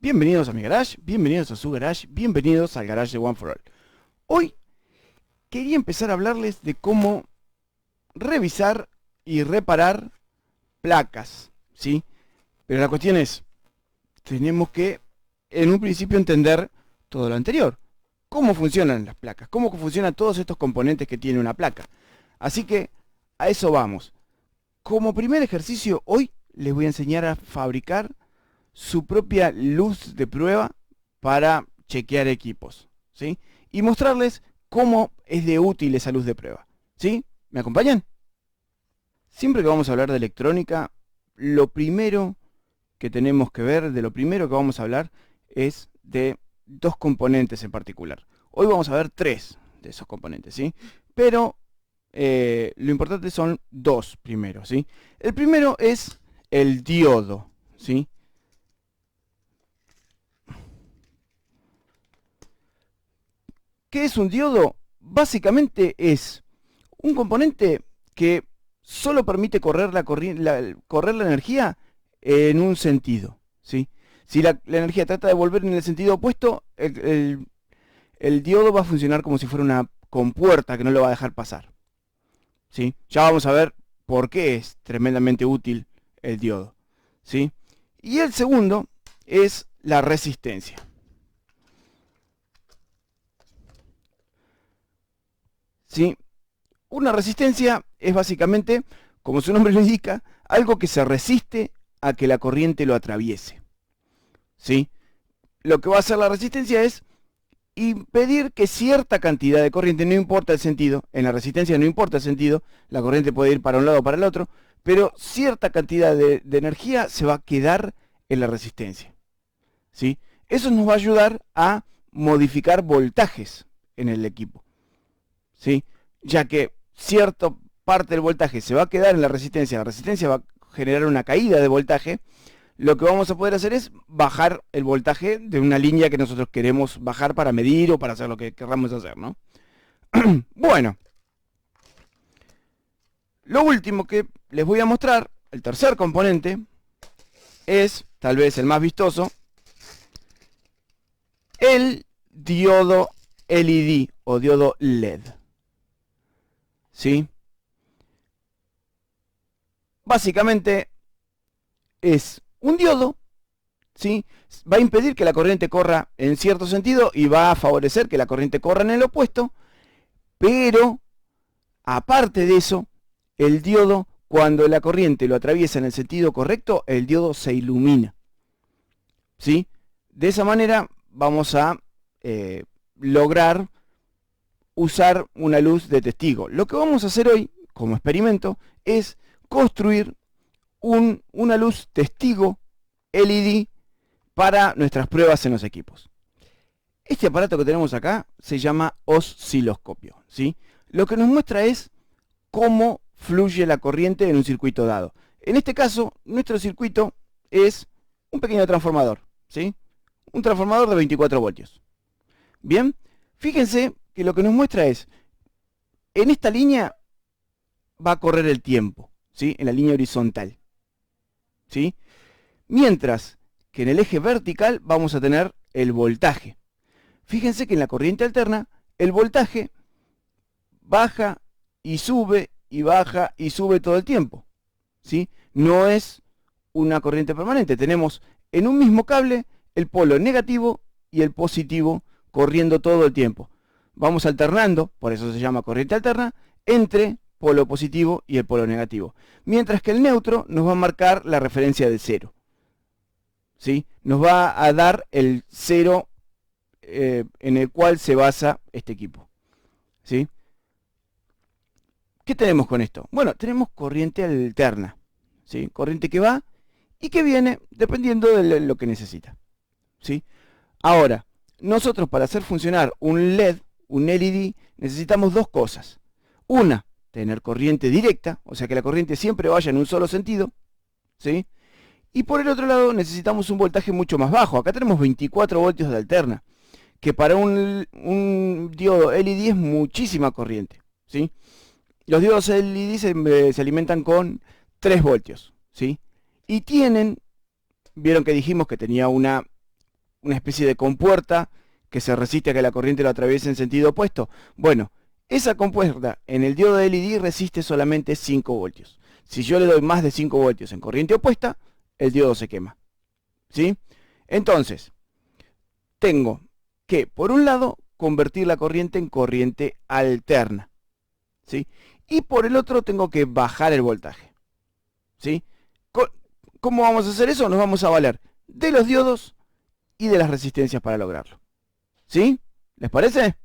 Bienvenidos a mi garage, bienvenidos a su garage, bienvenidos al garage de One for All. Hoy quería empezar a hablarles de cómo revisar y reparar placas, ¿sí? Pero la cuestión es, tenemos que en un principio entender todo lo anterior. Cómo funcionan las placas, cómo funcionan todos estos componentes que tiene una placa. Así que a eso vamos. Como primer ejercicio, hoy les voy a enseñar a fabricar su propia luz de prueba para chequear equipos, ¿sí? Y mostrarles cómo es de útil esa luz de prueba, ¿sí? ¿Me acompañan? Siempre que vamos a hablar de electrónica, lo primero que tenemos que ver, de lo primero que vamos a hablar, es de dos componentes en particular. Hoy vamos a ver tres de esos componentes, ¿sí? Pero lo importante son dos primero, ¿sí? El primero es el diodo, ¿sí? ¿Qué es un diodo? Básicamente es un componente que solo permite correr la energía en un sentido, ¿sí? Si la energía trata de volver en el sentido opuesto, el diodo va a funcionar como si fuera una compuerta que no lo va a dejar pasar, ¿sí? Ya vamos a ver por qué es tremendamente útil el diodo, ¿sí? Y el segundo es la resistencia. ¿Sí? Una resistencia es básicamente, como su nombre lo indica, algo que se resiste a que la corriente lo atraviese, ¿sí? Lo que va a hacer la resistencia es impedir que cierta cantidad de corriente, no importa el sentido, en la resistencia no importa el sentido, la corriente puede ir para un lado o para el otro, pero cierta cantidad de energía se va a quedar en la resistencia, ¿sí? Eso nos va a ayudar a modificar voltajes en el equipo, ¿sí? Ya que cierta parte del voltaje se va a quedar en la resistencia va a generar una caída de voltaje, lo que vamos a poder hacer es bajar el voltaje de una línea que nosotros queremos bajar para medir o para hacer lo que queramos hacer, ¿no? Bueno, lo último que les voy a mostrar, el tercer componente, es, tal vez el más vistoso, el diodo LED o diodo LED. ¿Sí? Básicamente es un diodo, ¿sí? Va a impedir que la corriente corra en cierto sentido y va a favorecer que la corriente corra en el opuesto, pero aparte de eso, el diodo, cuando la corriente lo atraviesa en el sentido correcto, el diodo se ilumina, ¿sí? De esa manera vamos a lograr usar una luz de testigo. Lo que vamos a hacer hoy, como experimento, es construir una luz testigo LED para nuestras pruebas en los equipos. Este aparato que tenemos acá se llama osciloscopio, ¿sí? Lo que nos muestra es cómo fluye la corriente en un circuito dado. En este caso, nuestro circuito es un pequeño transformador, ¿sí? Un transformador de 24 voltios. Bien, fíjense que lo que nos muestra es, en esta línea va a correr el tiempo, ¿sí? En la línea horizontal, ¿sí? Mientras que en el eje vertical vamos a tener el voltaje. Fíjense que en la corriente alterna el voltaje baja y sube y baja y sube todo el tiempo, ¿sí? No es una corriente permanente. Tenemos en un mismo cable el polo negativo y el positivo corriendo todo el tiempo. Vamos alternando, por eso se llama corriente alterna, entre polo positivo y el polo negativo. Mientras que el neutro nos va a marcar la referencia de cero, ¿sí? Nos va a dar el cero en el cual se basa este equipo, ¿sí? ¿Qué tenemos con esto? Bueno, tenemos corriente alterna, ¿sí? Corriente que va y que viene dependiendo de lo que necesita, ¿sí? Ahora, nosotros para hacer funcionar un LED, un LED, necesitamos dos cosas. Una, tener corriente directa, o sea que la corriente siempre vaya en un solo sentido, ¿sí? Y por el otro lado necesitamos un voltaje mucho más bajo. Acá tenemos 24 voltios de alterna, que para un diodo LED es muchísima corriente, ¿sí? Los diodos LED se alimentan con 3 voltios, ¿sí? Y vieron que dijimos que tenía una una especie de compuerta que se resiste a que la corriente lo atraviese en sentido opuesto. Bueno, esa compuerta en el diodo de LED resiste solamente 5 voltios. Si yo le doy más de 5 voltios en corriente opuesta, el diodo se quema. ¿Sí? Entonces, tengo que, por un lado, convertir la corriente en corriente alterna. ¿Sí? Y por el otro tengo que bajar el voltaje. ¿Sí? ¿Cómo vamos a hacer eso? Nos vamos a valer de los diodos y de las resistencias para lograrlo. ¿Sí? ¿Les parece?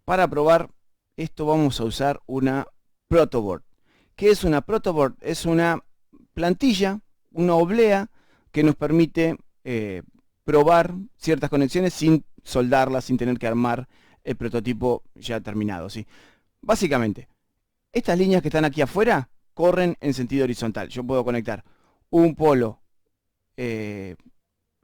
Para probar esto vamos a usar una protoboard. ¿Qué es una protoboard? Es una plantilla, una oblea que nos permite probar ciertas conexiones sin soldarlas, sin tener que armar el prototipo ya terminado, ¿sí? Básicamente, estas líneas que están aquí afuera corren en sentido horizontal. Yo puedo conectar un polo en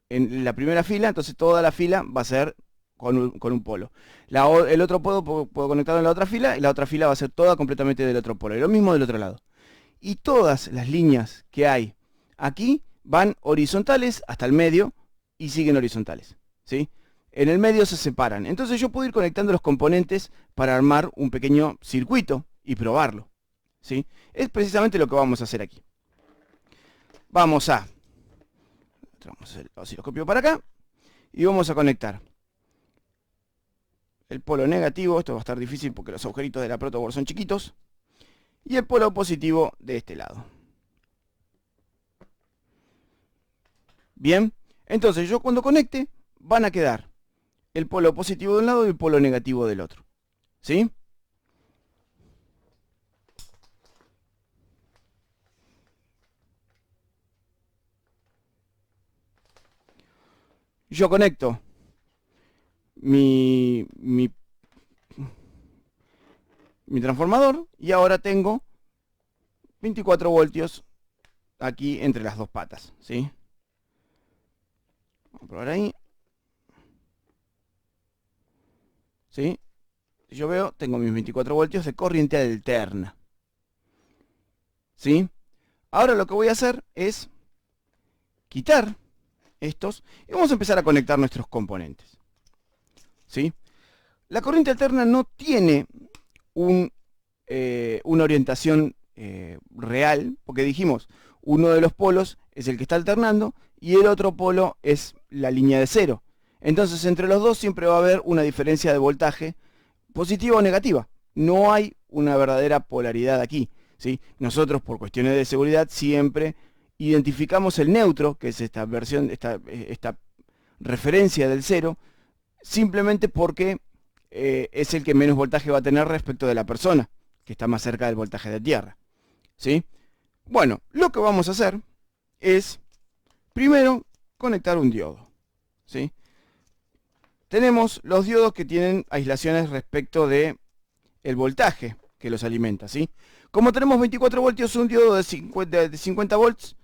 la primera fila, entonces toda la fila va a ser con un polo. El otro puedo conectarlo en la otra fila y la otra fila va a ser toda completamente del otro polo. Y lo mismo del otro lado. Y todas las líneas que hay aquí van horizontales hasta el medio y siguen horizontales, ¿sí? En el medio se separan. Entonces yo puedo ir conectando los componentes para armar un pequeño circuito y probarlo, ¿sí? Es precisamente lo que vamos a hacer aquí. Vamos a traemos el osciloscopio para acá y vamos a conectar el polo negativo. Esto va a estar difícil porque los agujeritos de la protoboard son chiquitos, y el polo positivo de este lado. Bien, entonces yo cuando conecte van a quedar el polo positivo de un lado y el polo negativo del otro, ¿sí? Yo conecto mi transformador y ahora tengo 24 voltios aquí entre las dos patas, ¿sí? Vamos a probar ahí. ¿Sí? Si yo veo, tengo mis 24 voltios de corriente alterna. ¿Sí? Ahora lo que voy a hacer es quitar estos y vamos a empezar a conectar nuestros componentes. ¿Sí? La corriente alterna no tiene una orientación real, porque dijimos, uno de los polos es el que está alternando y el otro polo es la línea de cero. Entonces entre los dos siempre va a haber una diferencia de voltaje positiva o negativa. No hay una verdadera polaridad aquí, ¿sí? Nosotros por cuestiones de seguridad siempre identificamos el neutro, que es esta referencia del cero, simplemente porque es el que menos voltaje va a tener respecto de la persona, que está más cerca del voltaje de tierra, ¿sí? Bueno, lo que vamos a hacer es, primero, conectar un diodo, ¿sí? Tenemos los diodos que tienen aislaciones respecto de el voltaje que los alimenta, ¿sí? Como tenemos 24 voltios, un diodo de 50 volts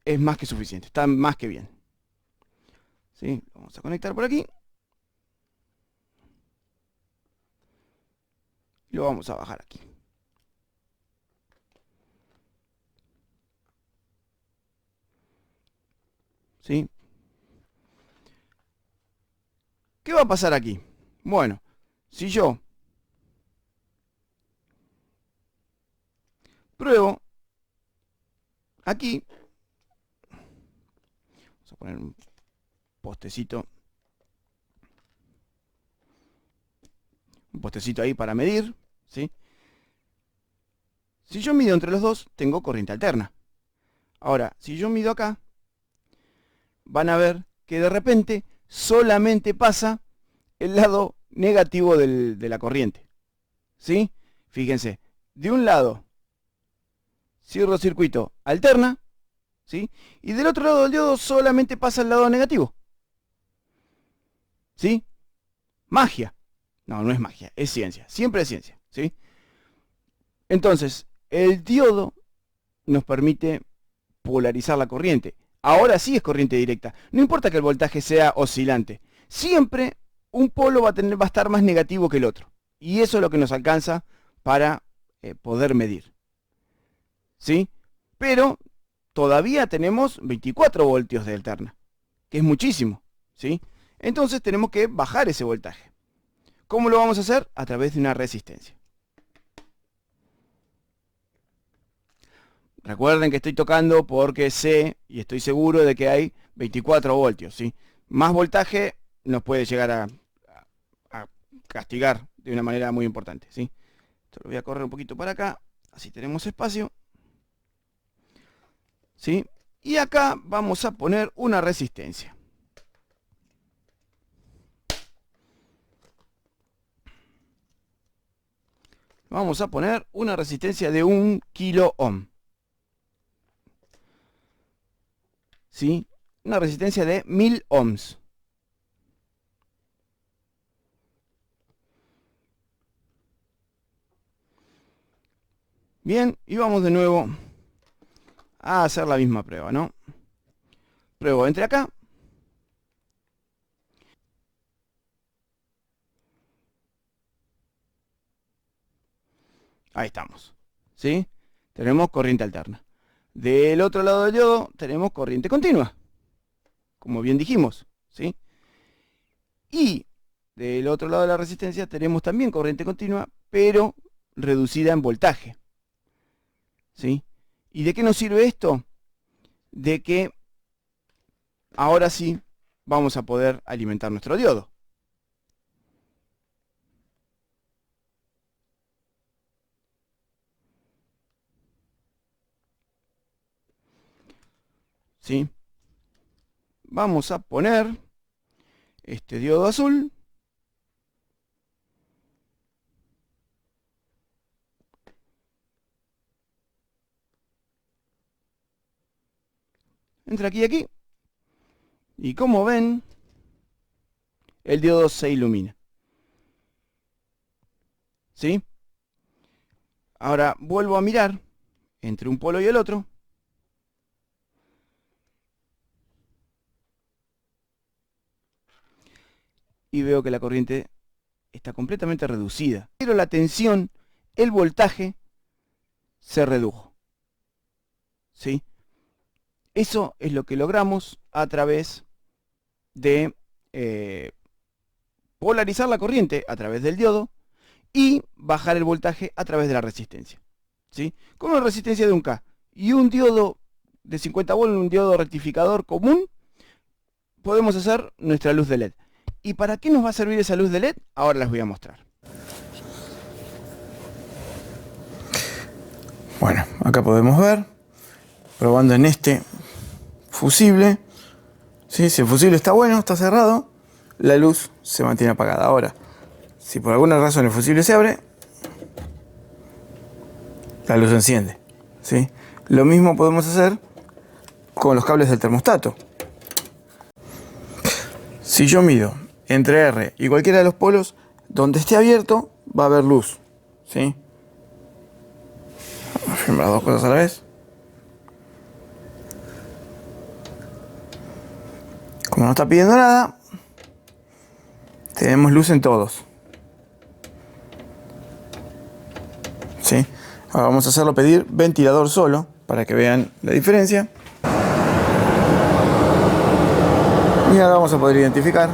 es más que suficiente, está más que bien, ¿sí? Vamos a conectar por aquí. Lo vamos a bajar aquí. ¿Sí? ¿Qué va a pasar aquí? Bueno, si yo pruebo aquí, vamos a poner un postecito ahí para medir, ¿sí? Si yo mido entre los dos, tengo corriente alterna. Ahora, si yo mido acá, van a ver que de repente solamente pasa el lado negativo de la corriente, ¿sí? Fíjense, de un lado cierro el circuito, alterna, ¿sí? Y del otro lado del diodo solamente pasa el lado negativo, ¿sí? Magia. No, no es magia, es ciencia, siempre es ciencia, ¿sí? Entonces, el diodo nos permite polarizar la corriente. Ahora sí es corriente directa. No importa que el voltaje sea oscilante. Siempre un polo va a estar más negativo que el otro. Y eso es lo que nos alcanza para poder medir, ¿sí? Pero todavía tenemos 24 voltios de alterna, que es muchísimo, ¿sí? Entonces tenemos que bajar ese voltaje. ¿Cómo lo vamos a hacer? A través de una resistencia. Recuerden que estoy tocando porque sé y estoy seguro de que hay 24 voltios, ¿sí? Más voltaje nos puede llegar a castigar de una manera muy importante, ¿sí? Esto lo voy a correr un poquito para acá, así tenemos espacio, ¿sí? Y acá vamos a poner una resistencia. Vamos a poner una resistencia de 1 kilo ohm. ¿Sí? Una resistencia de 1000 ohms. Bien, y vamos de nuevo a hacer la misma prueba, ¿no? Pruebo entre acá. Ahí estamos, ¿sí? Tenemos corriente alterna. Del otro lado del diodo tenemos corriente continua, como bien dijimos, ¿sí? Y del otro lado de la resistencia tenemos también corriente continua, pero reducida en voltaje, ¿sí? ¿Y de qué nos sirve esto? De que ahora sí vamos a poder alimentar nuestro diodo. ¿Sí? Vamos a poner este diodo azul. Entre aquí y aquí. Y como ven, el diodo se ilumina. ¿Sí? Ahora vuelvo a mirar entre un polo y el otro. Y veo que la corriente está completamente reducida. Pero la tensión, el voltaje, se redujo. ¿Sí? Eso es lo que logramos a través de polarizar la corriente a través del diodo y bajar el voltaje a través de la resistencia, ¿sí? Con una resistencia de 1K y un diodo de 50 volts, un diodo rectificador común, podemos hacer nuestra luz de LED. ¿Y para qué nos va a servir esa luz de LED? Ahora les voy a mostrar. Bueno, acá podemos ver, probando en este fusible, ¿sí? Si el fusible está bueno, está cerrado, la luz se mantiene apagada. Ahora, si por alguna razón el fusible se abre, la luz se enciende, ¿sí? Lo mismo podemos hacer con los cables del termostato. Si yo mido entre R y cualquiera de los polos, donde esté abierto va a haber luz, ¿sí? Vamos a filmar dos cosas a la vez. Como no está pidiendo nada, tenemos luz en todos, ¿sí? Ahora vamos a hacerlo pedir ventilador solo para que vean la diferencia. Y ahora vamos a poder identificar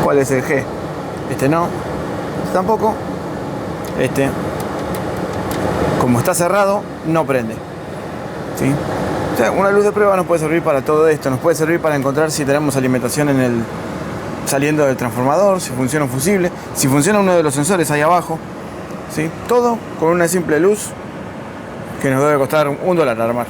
cuál es el G. Este no, este tampoco. Este, como está cerrado, no prende, ¿sí? O sea, una luz de prueba nos puede servir para todo esto. Nos puede servir para encontrar si tenemos alimentación en el saliendo del transformador, si funciona un fusible, si funciona uno de los sensores ahí abajo, ¿sí? Todo con una simple luz que nos debe costar $1 armar.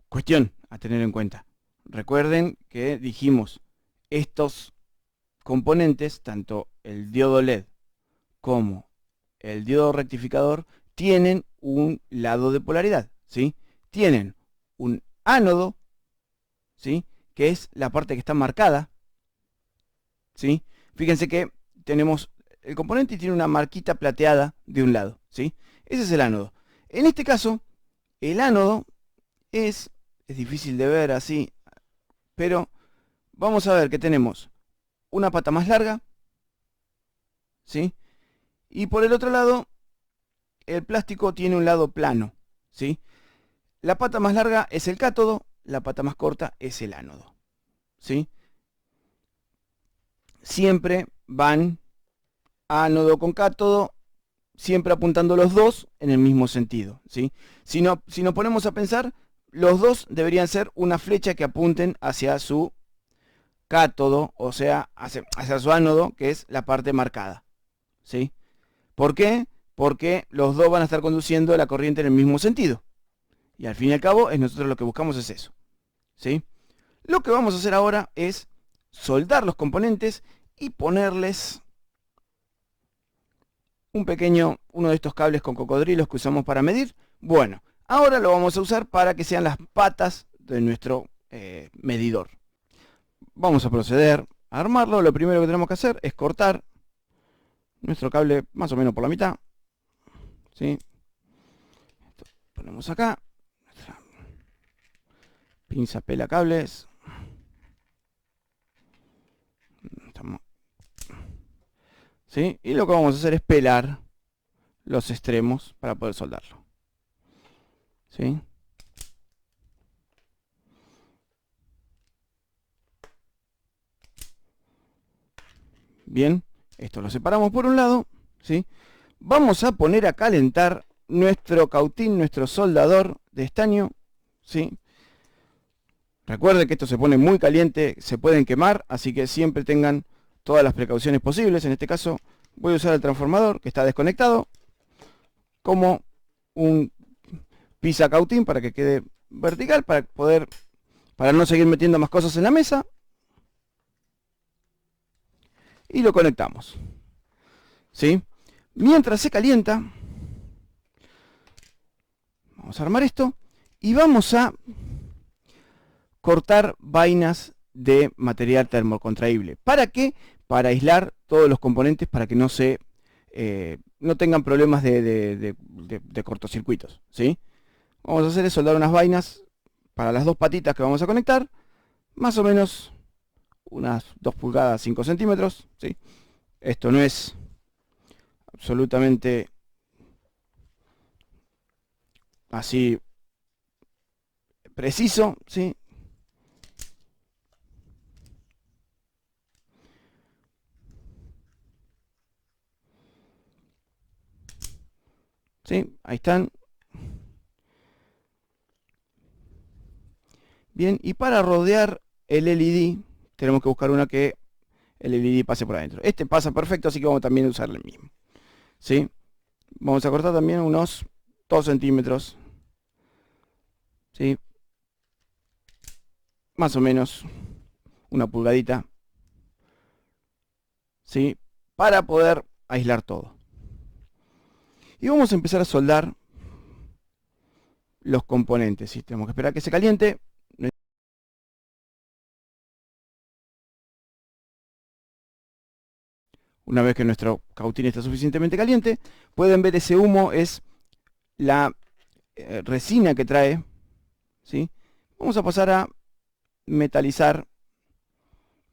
Cuestión a tener en cuenta. Recuerden que dijimos, estos componentes, tanto el diodo LED como el diodo rectificador, tienen un lado de polaridad, ¿sí? Tienen un ánodo, ¿sí? Que es la parte que está marcada, ¿sí? Fíjense que tenemos el componente y tiene una marquita plateada de un lado, ¿sí? Ese es el ánodo. En este caso, el ánodo es difícil de ver así, pero vamos a ver que tenemos una pata más larga, ¿sí? Y por el otro lado el plástico tiene un lado plano, ¿sí? La pata más larga es el cátodo, la pata más corta es el ánodo, ¿sí? Siempre van ánodo con cátodo, siempre apuntando los dos en el mismo sentido, ¿sí? Si nos ponemos a pensar, los dos deberían ser una flecha que apunten hacia su cátodo, o sea, hacia su ánodo, que es la parte marcada, ¿sí? ¿Por qué? Porque los dos van a estar conduciendo la corriente en el mismo sentido. Y al fin y al cabo, nosotros lo que buscamos es eso, ¿sí? Lo que vamos a hacer ahora es soldar los componentes y ponerles uno de estos cables con cocodrilos que usamos para medir. Bueno, ahora lo vamos a usar para que sean las patas de nuestro medidor. Vamos a proceder a armarlo. Lo primero que tenemos que hacer es cortar nuestro cable más o menos por la mitad, ¿sí? Esto ponemos acá. Pinza pela cables. ¿Sí? Y lo que vamos a hacer es pelar los extremos para poder soldarlo, ¿sí? Bien, esto lo separamos por un lado, ¿sí? Vamos a poner a calentar nuestro cautín, nuestro soldador de estaño, ¿sí? Recuerden que esto se pone muy caliente, se pueden quemar, así que siempre tengan todas las precauciones posibles. En este caso voy a usar el transformador que está desconectado como un pisacautín para que quede vertical, para no seguir metiendo más cosas en la mesa. Y lo conectamos, ¿sí? Mientras se calienta, vamos a armar esto y vamos a cortar vainas de material termocontraíble. ¿Para qué? Para aislar todos los componentes, para que no tengan problemas de cortocircuitos, ¿sí? Vamos a hacer es soldar unas vainas para las dos patitas que vamos a conectar, más o menos unas 2 pulgadas 5 centímetros, ¿sí? Esto no es absolutamente así preciso, ¿sí? ¿Sí? Ahí están. Bien, y para rodear el LED tenemos que buscar una que el LED pase por adentro. Este pasa perfecto, así que vamos también a usar el mismo, ¿sí? Vamos a cortar también unos 2 centímetros, ¿sí? Más o menos una pulgadita, ¿sí? Para poder aislar todo. Y vamos a empezar a soldar los componentes, ¿sí? Tenemos que esperar a que se caliente. Una vez que nuestro cautín está suficientemente caliente, pueden ver ese humo, es la resina que trae, ¿sí? Vamos a pasar a metalizar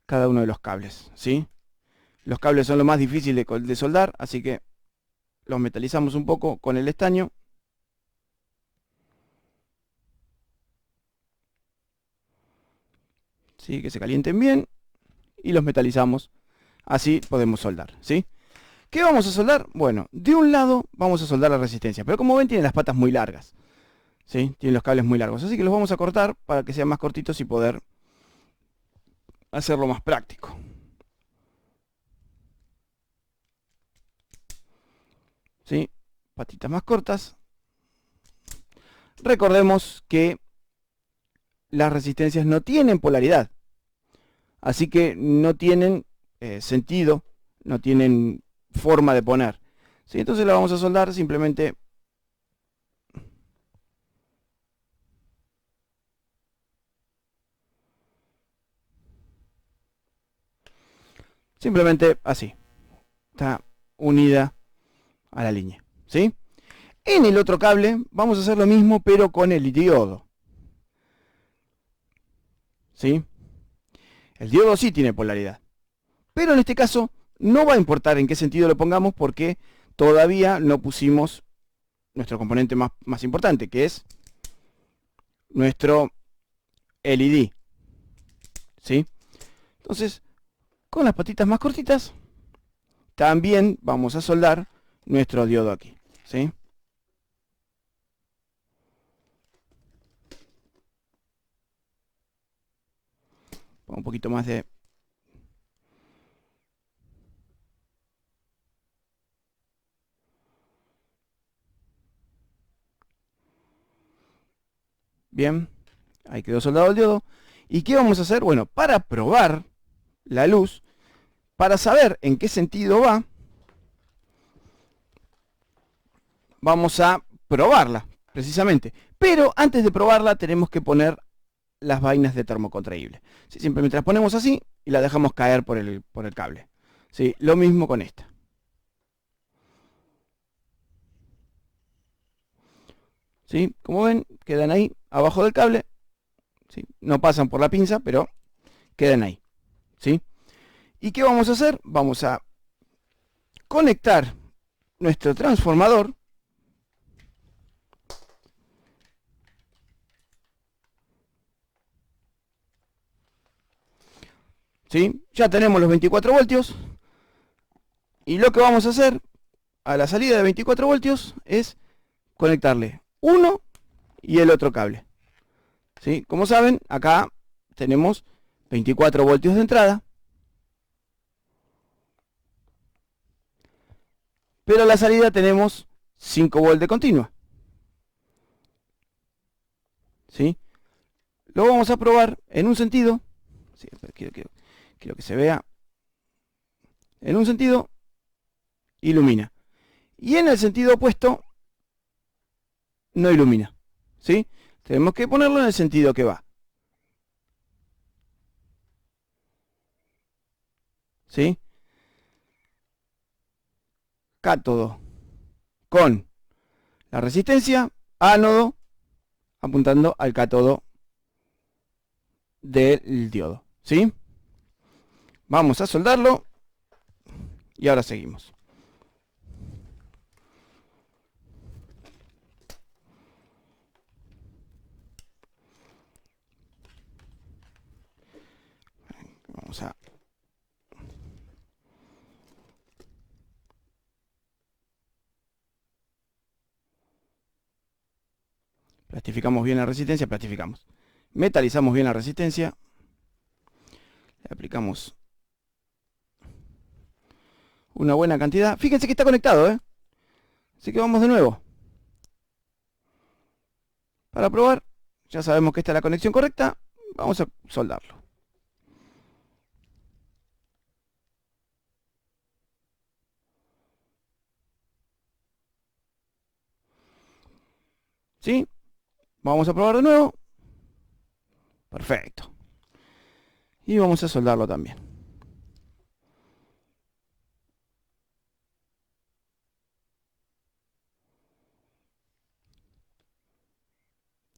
cada uno de los cables, ¿sí? Los cables son lo más difícil de soldar, así que los metalizamos un poco con el estaño. ¿Sí? Que se calienten bien y los metalizamos. Así podemos soldar, ¿sí? ¿Qué vamos a soldar? Bueno, de un lado vamos a soldar la resistencia, pero como ven tiene las patas muy largas, ¿sí? Tiene los cables muy largos, así que los vamos a cortar para que sean más cortitos y poder hacerlo más práctico. ¿Sí? Patitas más cortas. Recordemos que las resistencias no tienen polaridad, así que no tienen sentido, no tienen forma de poner, ¿sí? Entonces lo vamos a soldar simplemente así, está unida a la línea, ¿sí? En el otro cable vamos a hacer lo mismo, pero con el diodo, ¿sí? El diodo sí tiene polaridad, pero en este caso no va a importar en qué sentido lo pongamos porque todavía no pusimos nuestro componente más importante, que es nuestro LED, ¿sí? Entonces, con las patitas más cortitas, también vamos a soldar nuestro diodo aquí, ¿sí? Pongo un poquito más de... Bien, ahí quedó soldado el diodo. ¿Y qué vamos a hacer? Bueno, para probar la luz, para saber en qué sentido va, vamos a probarla, precisamente. Pero antes de probarla tenemos que poner las vainas de termocontraíble. ¿Sí? Simplemente las ponemos así y las dejamos caer por el cable. ¿Sí? Lo mismo con esta. ¿Sí? Como ven, quedan ahí abajo del cable. ¿Sí? No pasan por la pinza, pero quedan ahí. ¿Sí? ¿Y qué vamos a hacer? Vamos a conectar nuestro transformador. ¿Sí? Ya tenemos los 24 voltios. Y lo que vamos a hacer a la salida de 24 voltios es conectarle uno y el otro cable. ¿Sí? Como saben, acá tenemos 24 voltios de entrada. Pero a la salida tenemos 5 volts de continua. ¿Sí? Lo vamos a probar en un sentido. Sí, quiero que se vea. En un sentido, ilumina. Y en el sentido opuesto, no ilumina. ¿Sí? Tenemos que ponerlo en el sentido que va. ¿Sí? Cátodo con la resistencia, ánodo apuntando al cátodo del diodo. ¿Sí? Vamos a soldarlo y ahora seguimos. Vamos a... Plastificamos bien la resistencia, plastificamos. Metalizamos bien la resistencia. Le aplicamos una buena cantidad. Fíjense que está conectado, ¿eh? Así que vamos de nuevo. Para probar, ya sabemos que esta es la conexión correcta. Vamos a soldarlo. ¿Sí? Vamos a probar de nuevo. Perfecto. Y vamos a soldarlo también.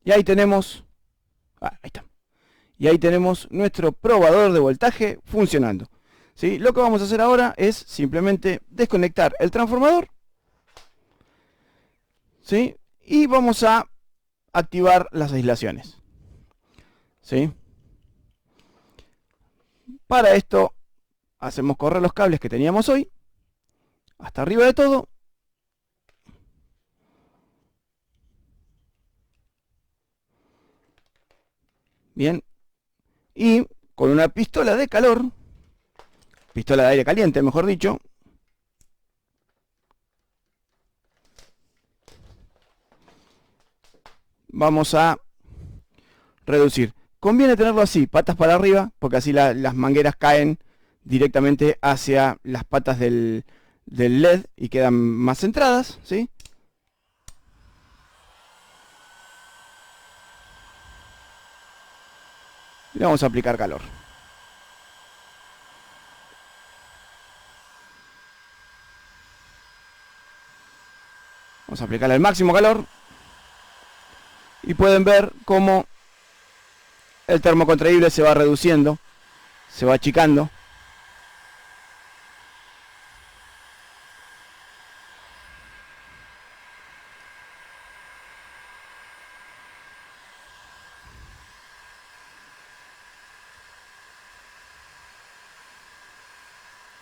Y ahí tenemos... ahí está. Y ahí tenemos nuestro probador de voltaje funcionando. ¿Sí? Lo que vamos a hacer ahora es simplemente desconectar el transformador. ¿Sí? Y vamos a activar las aislaciones. ¿Sí? Para esto hacemos correr los cables que teníamos hoy hasta arriba de todo. Bien. Y con una pistola de calor, pistola de aire caliente, mejor dicho, vamos a reducir. Conviene tenerlo así, patas para arriba, porque así las mangueras caen directamente hacia las patas del LED y quedan más centradas, ¿sí? Le vamos a aplicar calor. Vamos a aplicarle el máximo calor. Y pueden ver cómo el termocontraíble se va reduciendo, se va achicando.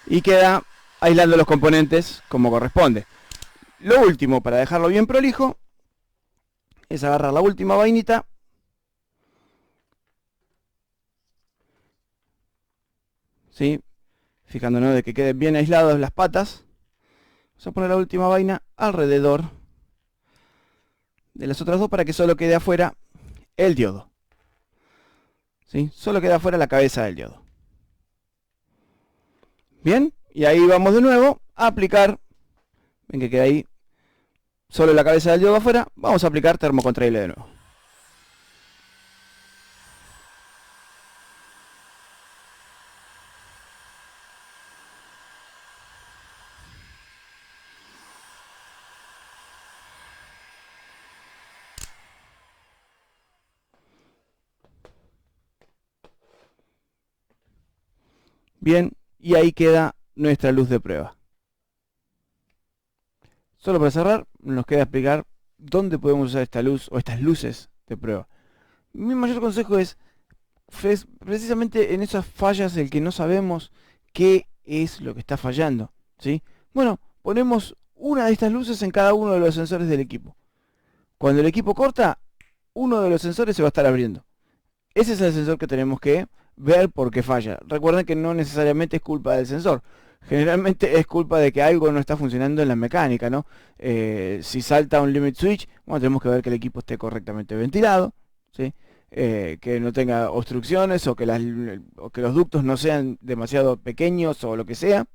y queda aislando los componentes como corresponde. Lo último, para dejarlo bien prolijo, es agarrar la última vainita, ¿sí? Fijándonos de que queden bien aisladas las patas. Vamos a poner la última vaina alrededor de las otras dos para que solo quede afuera el diodo, ¿sí? Solo queda afuera la cabeza del diodo. Bien, y ahí vamos de nuevo a aplicar. Ven que queda ahí solo la cabeza del diodo afuera. Vamos a aplicar termocontraíble de nuevo. Bien, y ahí queda nuestra luz de prueba. Solo para cerrar, nos queda explicar dónde podemos usar esta luz o estas luces de prueba. Mi mayor consejo es precisamente en esas fallas el que no sabemos qué es lo que está fallando, ¿sí? Bueno, ponemos una de estas luces en cada uno de los sensores del equipo. Cuando el equipo corta, uno de los sensores se va a estar abriendo. Ese es el sensor que tenemos que ver por qué falla. Recuerden que no necesariamente es culpa del sensor. Generalmente es culpa de que algo no está funcionando en la mecánica, ¿no? Si salta un limit switch, bueno, tenemos que ver que el equipo esté correctamente ventilado, ¿sí? Que no tenga obstrucciones o que los ductos no sean demasiado pequeños o lo que sea.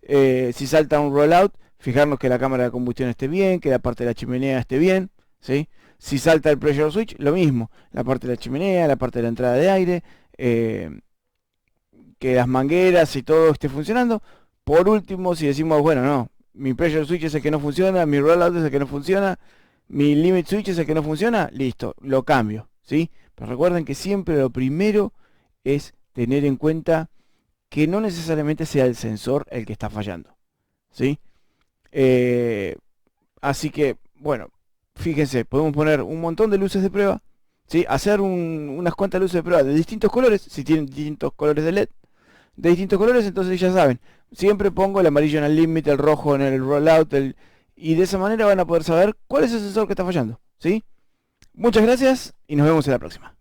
Si salta un rollout, fijarnos que la cámara de combustión esté bien, que la parte de la chimenea esté bien, ¿sí? Si salta el pressure switch, lo mismo, la parte de la chimenea, la parte de la entrada de aire, que las mangueras y todo esté funcionando. Por último, si decimos, bueno, no, mi pressure switch es el que no funciona, mi rollout es el que no funciona, mi limit switch es el que no funciona, listo, lo cambio, ¿sí? Pero recuerden que siempre lo primero es tener en cuenta que no necesariamente sea el sensor el que está fallando, ¿sí? Así que, bueno, fíjense, podemos poner un montón de luces de prueba, ¿sí? Hacer unas cuantas luces de prueba de distintos colores, si tienen distintos colores de LED, de distintos colores, entonces ya saben, siempre pongo el amarillo en el limit, el rojo en el rollout, y de esa manera van a poder saber cuál es el sensor que está fallando, ¿sí? Muchas gracias y nos vemos en la próxima.